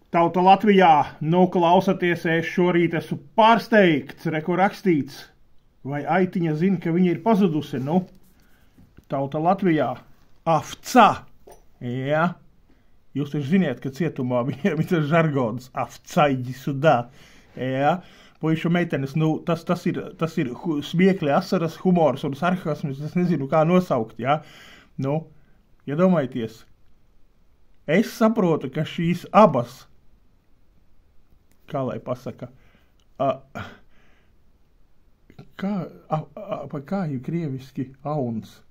Tauta Latvijā, klausaties, es šorīt esmu pārsteigts, reku rakstīts, vai Aitiņa zina, ka viņa ir pazudusi, Tauta Latvijā, afca, jā, jūs taču ziniet, ka cietumā viņiem ir tas žargons, afcaļģi sudā, jā, puišu meitenes, tas ir smiekli, asaras, humors un sarkasms, es nezinu, kā nosaukt, jā, iedomājieties, es saprotu, ka šīs abas, kā lai pasaka, kā ir krieviski auns?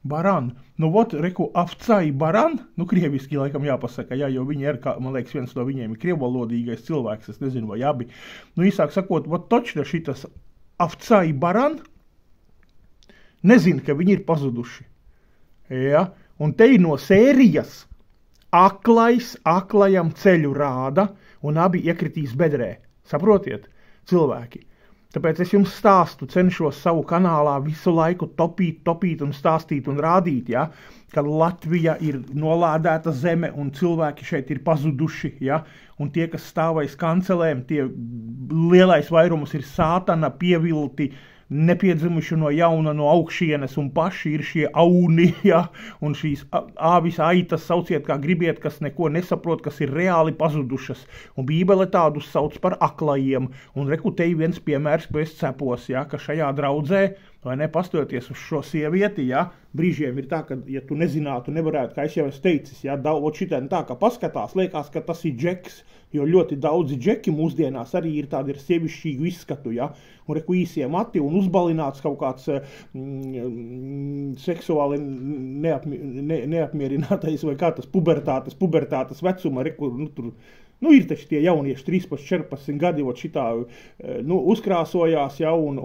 Baran. Reku, afcai baran, krieviski laikam jāpasaka, jā, jo viņi ir, man liekas, viens no viņiem ir krievvalodīgais cilvēks, es nezinu, vai abi. Īsāk sakot, točna šitas afcai baran, nezinu, ka viņi ir pazuduši. Jā, un te ir no sērijas aklais aklajam ceļu rāda, un abi iekritīs bedrē. Saprotiet, cilvēki? Tāpēc es jums stāstu, cenšos savu kanālā visu laiku topīt un stāstīt un rādīt, ja, ka Latvija ir nolādēta zeme un cilvēki šeit ir pazuduši, ja, un tie, kas stāvais kancelēm, tie lielais vairums ir sātana pievilti, nepiedzimuši no jauna no augšienes un paši ir šie auni, ja, un šīs āvis aitas sauciet kā gribiet, kas neko nesaprot, kas ir reāli pazudušas, un Bībele tādus sauc par aklajiem, un reku te viens piemērs, ko es cepos, ja, ka šajā draudzē, vai ne, pastoties uz šo sievieti, ja, brīžiem ir tā, ka, ja tu nezinātu, nevarētu, kā es jau esmu teicis, ja, šitien tā, ka paskatās, liekas, ka tas ir džeks, jo ļoti daudzi džeki mūsdienās arī ir tādi ar sievišķīgu izskatu, ja, un reku īsie mati un uzbalināts kaut kāds seksuāli neapmierinātais vai kā tas pubertātes vecuma, reku, tur, ir taču tie jaunieši 13, 14 gadi, šitā, uzkrāsojās, ja, un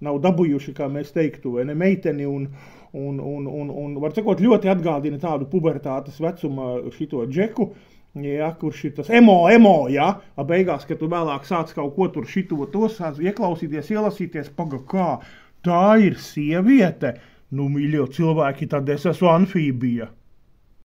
nav dabūjuši, kā mēs teiktu, vai ne, meiteni, un var sakot, ļoti atgādina tādu pubertātes vecuma šito džeku, ja, kurš ir tas emo, ja, beigās, kad tu vēlāk sāc kaut ko tur to sāc ieklausīties, ielasīties, kā, tā ir sieviete, mīļo cilvēki, tad es esmu amfībija.